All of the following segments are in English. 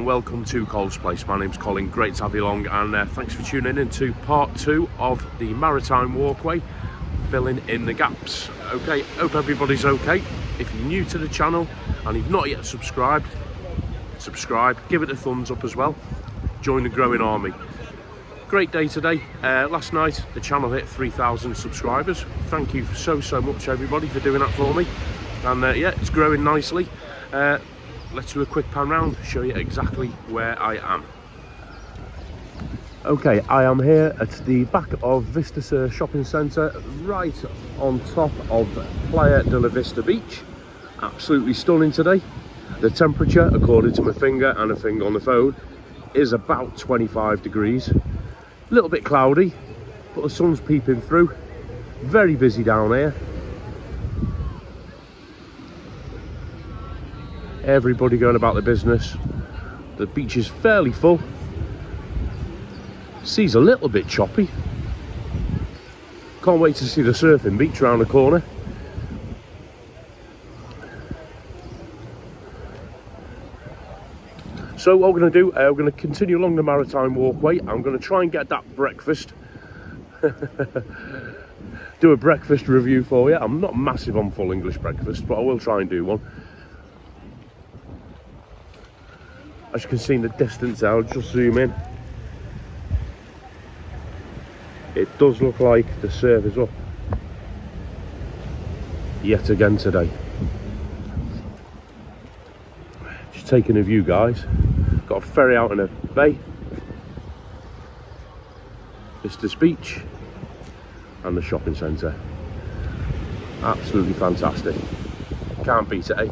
and welcome to Cole's Place. My name's Colin, great to have you along, and thanks for tuning in to part 2 of the Maritime Walkway, filling in the gaps. Okay, hope everybody's okay. If you're new to the channel and you've not yet subscribed, subscribe, give it a thumbs up as well, join the growing army. Great day today. Last night the channel hit 3,000 subscribers. Thank you so much everybody for doing that for me, and yeah, it's growing nicely. Let's do a quick pan round, show you exactly where I am. Okay, I am here at the back of Vista shopping centre, right on top of Playa De Las Vistas beach. Absolutely stunning today. The temperature, according to my finger and a thing on the phone, is about 25 degrees. A little bit cloudy, but the sun's peeping through. Very busy down here. Everybody going about their business. The beach is fairly full. Sea's a little bit choppy. Can't wait to see the surfing beach around the corner. So what we're going to do, we're going to continue along the Maritime Walkway. I'm going to try and get that breakfast. Do a breakfast review for you. I'm not massive on full English breakfast, but I will try and do one. As you can see in the distance, I'll just zoom in. It does look like the surf is up yet again today. Just taking a view, guys. Got a ferry out in a bay. Vistas Beach and the shopping centre. Absolutely fantastic. Can't beat it, eh?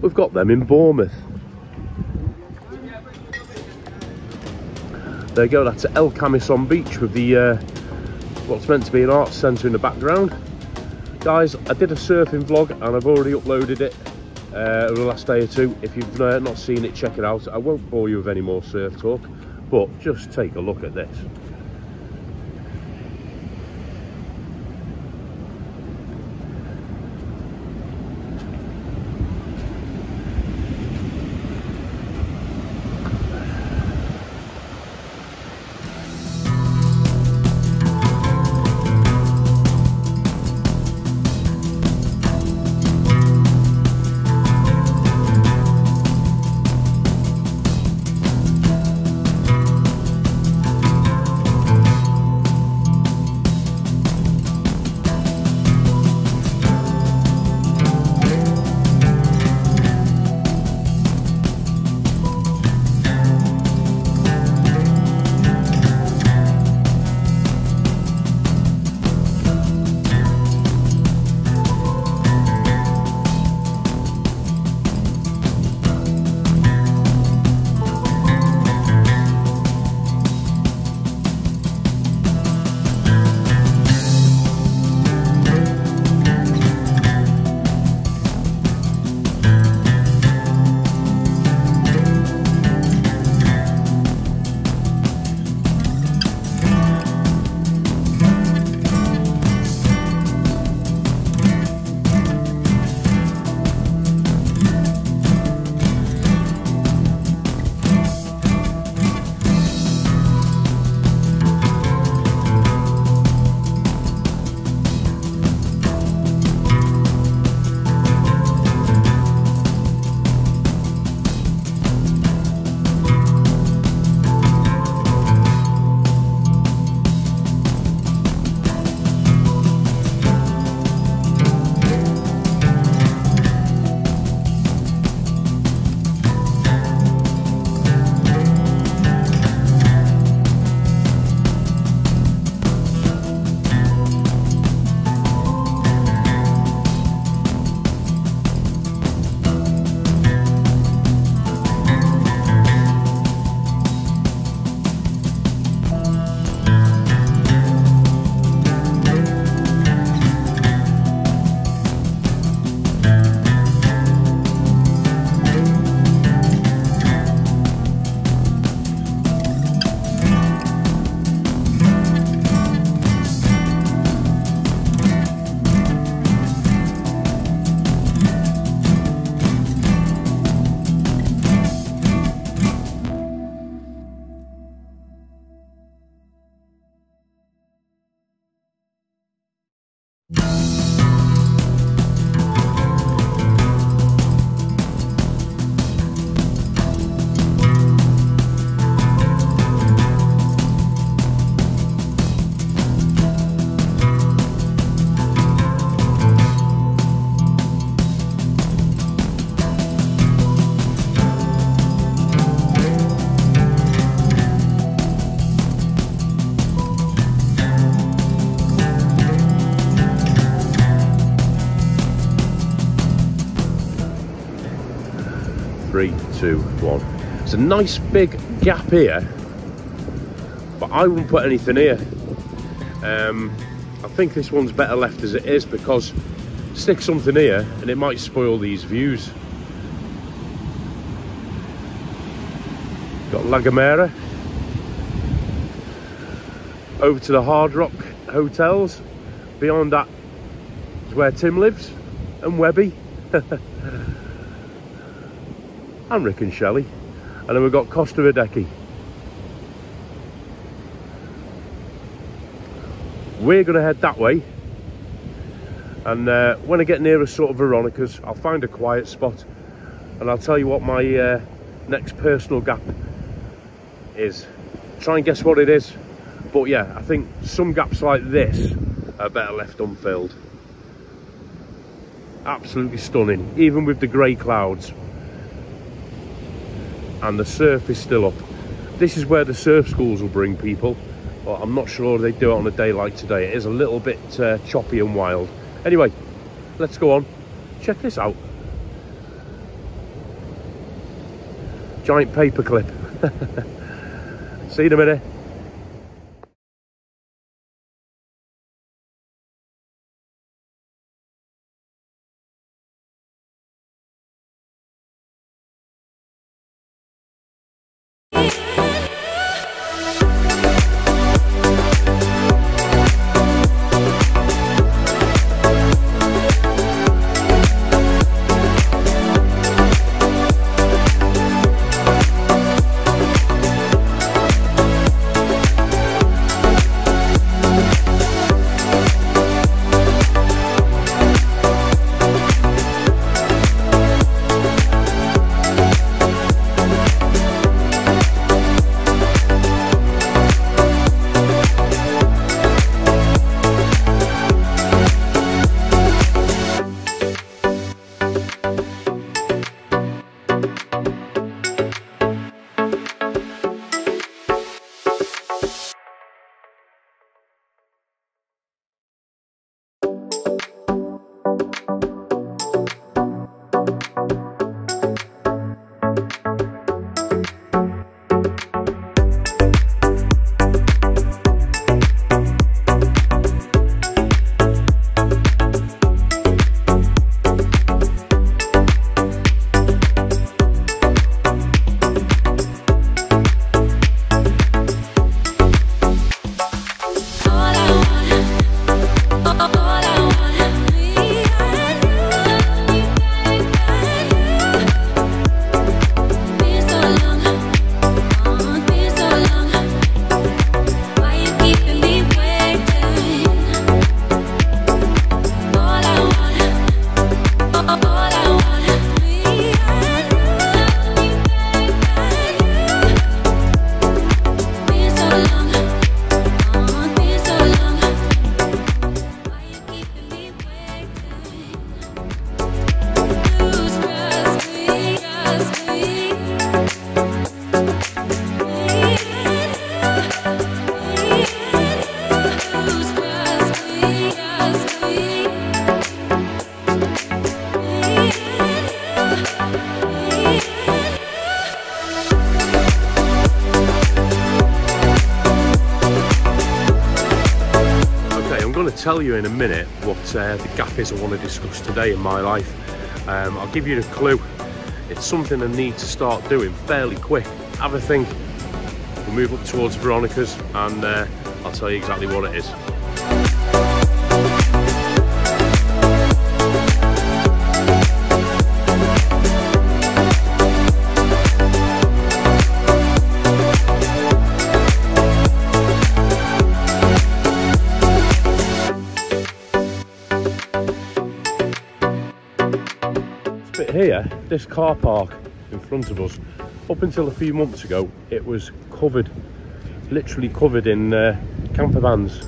We've got them in Bournemouth. There you go, that's El Camisón Beach with the what's meant to be an arts centre in the background. Guys, I did a surfing vlog and I've already uploaded it over the last day or two. If you've not seen it, check it out. I won't bore you with any more surf talk, but just take a look at this. 2, 1. It's a nice big gap here, but I wouldn't put anything here. I think this one's better left as it is, because stick something here and it might spoil these views. Got La Gomera. Over to the Hard Rock hotels. Beyond that is where Tim lives, and Webby. And Rick and Shelley. And then we've got Costa Adeje. We're going to head that way, and when I get near a sort of Veronica's, I'll find a quiet spot and I'll tell you what my next personal gap is. Try and guess what it is. But yeah, I think some gaps like this are better left unfilled. Absolutely stunning, even with the grey clouds, and the surf is still up. This is where the surf schools will bring people. Well, I'm not sure they do it on a day like today. It is a little bit choppy and wild. Anyway, let's go on. Check this out. Giant paperclip. See you in a minute. Tell you in a minute what the gap is I want to discuss today in my life. I'll give you the clue. It's something I need to start doing fairly quick. Have a think. We'll move up towards Veronica's and I'll tell you exactly what it is. Here, this car park in front of us, up until a few months ago, it was covered, literally covered in camper vans,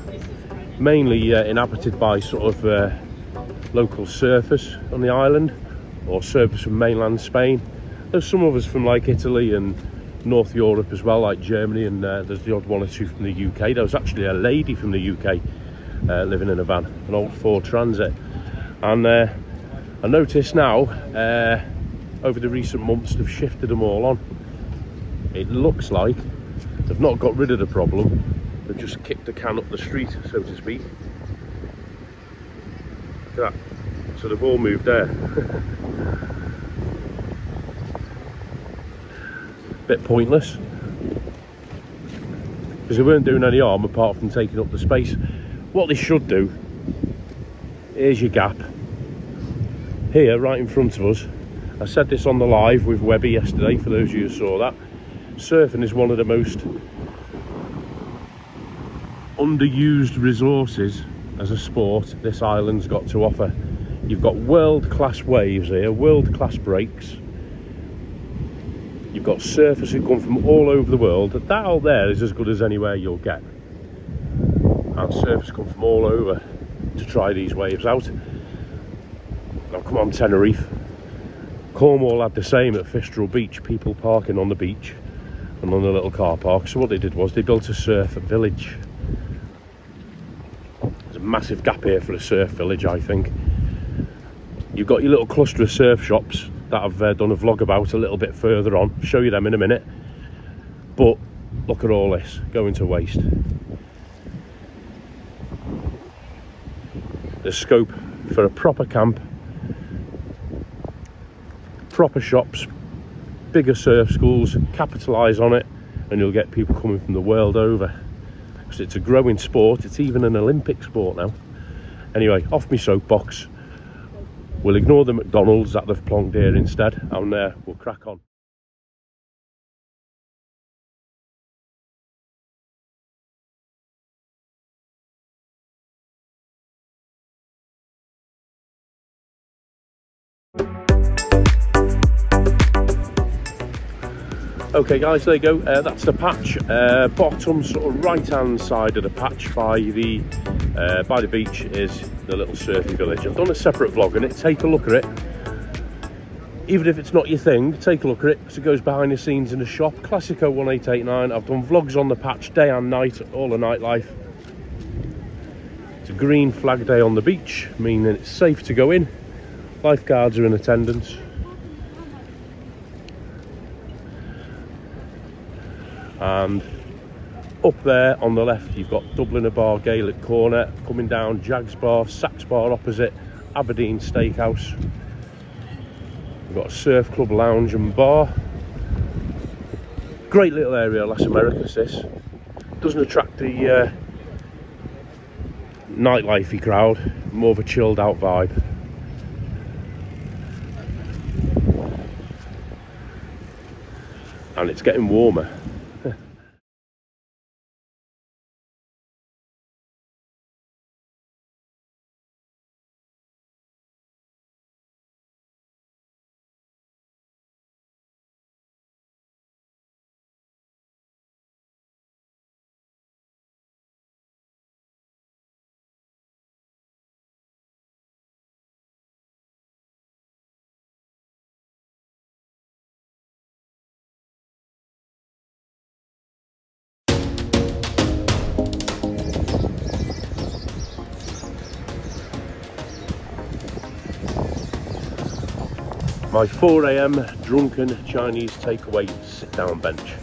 mainly inhabited by sort of local surfers on the island, or surfers from mainland Spain. There's some of us from like Italy and North Europe as well, like Germany, and there's the odd one or two from the UK. There was actually a lady from the UK living in a van, an old Ford Transit, and I notice now over the recent months they've shifted them all on. It looks like they've not got rid of the problem, they've just kicked the can up the street, so to speak. Look at that. So they've all moved there. Bit pointless, because they weren't doing any harm apart from taking up the space. What they should do, here's your gap here right in front of us. I said this on the live with Webby yesterday, for those of you who saw that. Surfing is one of the most underused resources as a sport this island's got to offer. You've got world-class waves here, world-class breaks. You've got surfers who come from all over the world. That out there is as good as anywhere you'll get. And surfers come from all over to try these waves out. Now come on, Tenerife. Cornwall had the same at Fistral Beach, people parking on the beach and on the little car park. So what they did was they built a surf village. There's a massive gap here for a surf village, I think. You've got your little cluster of surf shops that I've done a vlog about a little bit further on. I'll show you them in a minute. But look at all this going to waste. There's scope for a proper camp, proper shops, bigger surf schools. Capitalise on it and you'll get people coming from the world over, because it's a growing sport. It's even an Olympic sport now. Anyway, off my soapbox. We'll ignore the McDonald's that they've plonked here instead, and we'll crack on. Okay guys, there you go. That's the patch. Bottom sort of right hand side of the patch by the beach is the little surfing village. I've done a separate vlog on it. Take a look at it. Even if it's not your thing, take a look at it, because it goes behind the scenes in the shop. Classico 1889. I've done vlogs on the patch day and night, all the nightlife. It's a green flag day on the beach, meaning it's safe to go in. Lifeguards are in attendance. And up there on the left you've got Dubliner Bar, Gaelic Corner. Coming down, Jags Bar, Sax Bar opposite, Aberdeen Steakhouse. We've got a surf club, lounge and bar. Great little area, Las Americas this. Doesn't attract the nightlifey crowd, more of a chilled out vibe. And it's getting warmer. My 4 AM drunken Chinese takeaway sit down bench.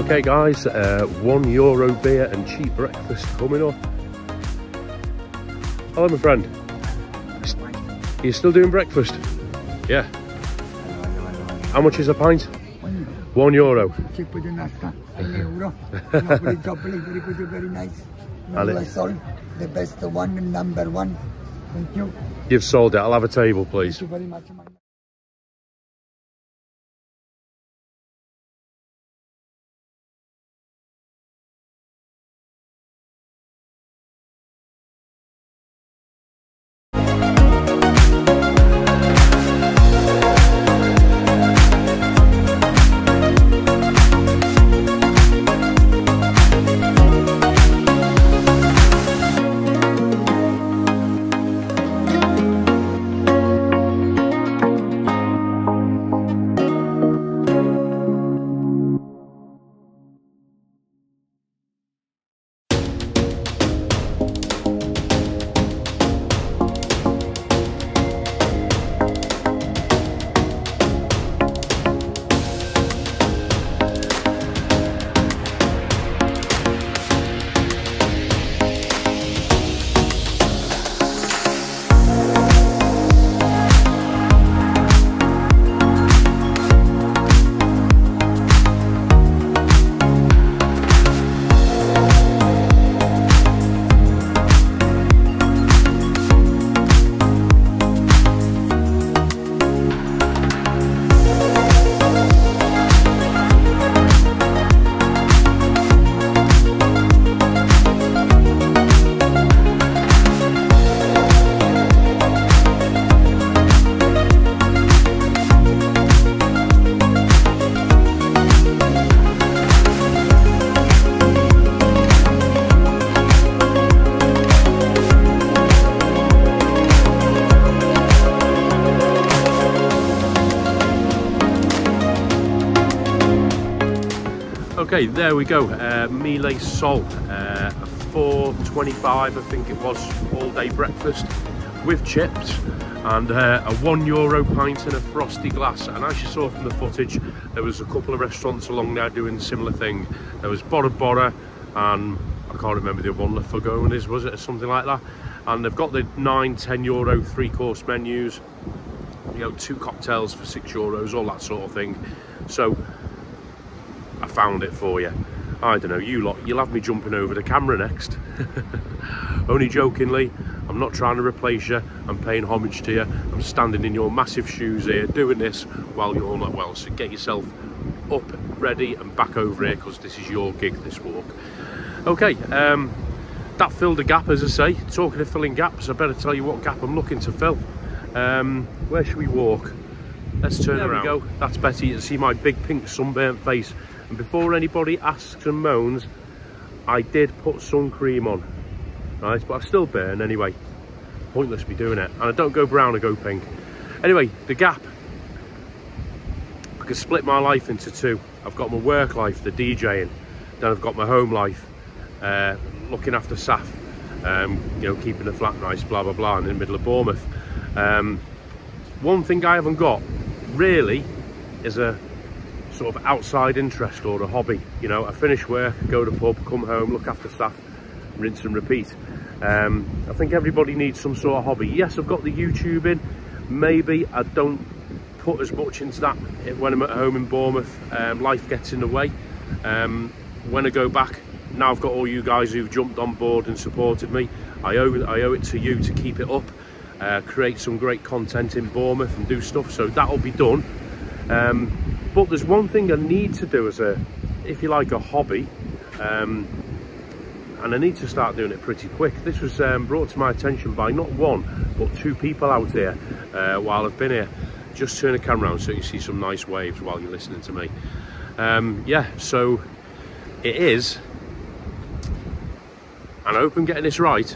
Okay guys, €1 beer and cheap breakfast coming up. Hello my friend. Are you still doing breakfast? Yeah. How much is a pint? €1. Cheaper than Nasta, €1. Very nice. The best one, number one. Thank you. You've sold it. I'll have a table, please. Thank you very much. Okay, there we go. Mealy Sol, $4.25 I think it was, all day breakfast with chips and a €1 pint in a frosty glass. And as you saw from the footage, there was a couple of restaurants along there doing a similar thing. There was Bora Bora and I can't remember the other one, La Fagones was it, or something like that. And they've got the €9–10 3-course menus, you know, 2 cocktails for €6, all that sort of thing. So I found it for you. I don't know, you lot, you'll have me jumping over the camera next. Only jokingly, I'm not trying to replace you, I'm paying homage to you. I'm standing in your massive shoes here, doing this while you're not well. So get yourself up, ready and back over here, because this is your gig, this walk. Okay, that filled a gap, as I say. Talking of filling gaps, I better tell you what gap I'm looking to fill. Where should we walk? Let's turn around. There we go, that's better. You can see my big pink sunburnt face. And before anybody asks and moans, I did put sun cream on, right? But I still burn anyway. Pointless me doing it. And I don't go brown, I go pink. Anyway, the gap. I could split my life into two. I've got my work life, the DJing. Then I've got my home life, looking after Saf, you know, keeping the flat nice, blah, blah, blah, in the middle of Bournemouth. One thing I haven't got, really, is a sort of outside interest or a hobby. You know, I finish work, go to the pub, come home, look after staff, rinse and repeat. I think everybody needs some sort of hobby. Yes, I've got the YouTubing. Maybe I don't put as much into that when I'm at home in Bournemouth. Life gets in the way. When I go back, now I've got all you guys who've jumped on board and supported me. I owe it to you to keep it up, create some great content in Bournemouth and do stuff. So that'll be done. But there's one thing I need to do as a, if you like, a hobby, and I need to start doing it pretty quick. This was brought to my attention by not one, but 2 people out here while I've been here. Just turn the camera around so you see some nice waves while you're listening to me. Yeah, so it is, and I hope I'm getting this right,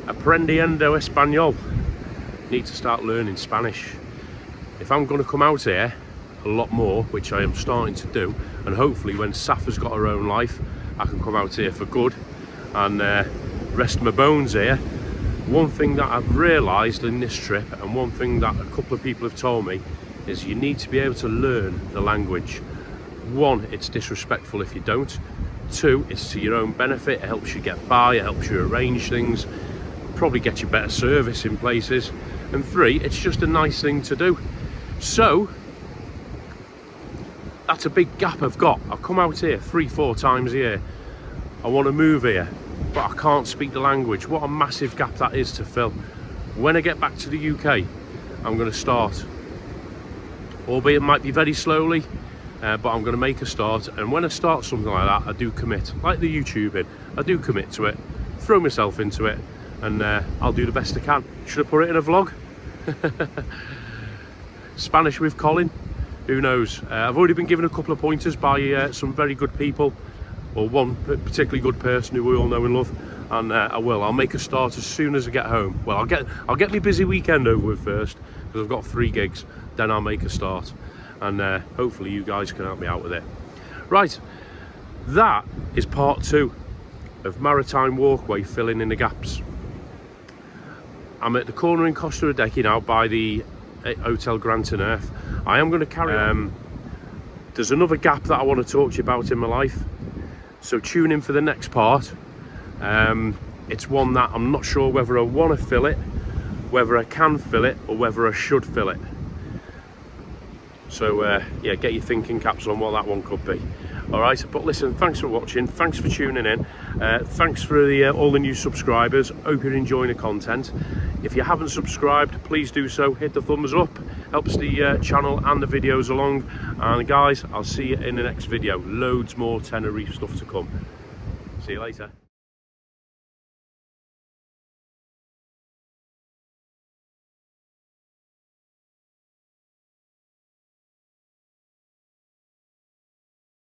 aprendiendo español. Need to start learning Spanish. If I'm going to come out here a lot more, which I am starting to do, and hopefully when Safa's got her own life, I can come out here for good and rest my bones here. One thing that I've realised in this trip, and one thing that a couple of people have told me, is you need to be able to learn the language. one, it's disrespectful if you don't. Two, it's to your own benefit. It helps you get by, it helps you arrange things, probably get you better service in places. And three, it's just a nice thing to do. So that's a big gap I've got. I come out here 3-4 times a year. I want to move here, but I can't speak the language. What a massive gap that is to fill. When I get back to the UK, I'm going to start. Albeit it might be very slowly, but I'm going to make a start. And when I start something like that, I do commit. Like the YouTubing, I do commit to it, throw myself into it, and I'll do the best I can. Should I put it in a vlog? Spanish with Colin? Who knows? I've already been given a couple of pointers by some very good people, or one particularly good person who we all know and love, and I'll make a start as soon as I get home. Well, I'll get my busy weekend over with first, because I've got 3 gigs, then I'll make a start, and hopefully you guys can help me out with it. Right, that is part 2 of Maritime Walkway, filling in the gaps. I'm at the corner in Costa Adeje now by the Hotel Grand Tenerife. I am going to carry on. There's another gap that I want to talk to you about in my life, so tune in for the next part. It's one that I'm not sure whether I want to fill it, whether I can fill it, or whether I should fill it. So yeah, get your thinking caps on what that one could be. All right, but listen, thanks for watching, thanks for tuning in, thanks for all the new subscribers. Hope you're enjoying the content. If you haven't subscribed, please do so. Hit the thumbs up, helps the channel and the videos along. And guys, I'll see you in the next video. Loads more Tenerife stuff to come. See you later.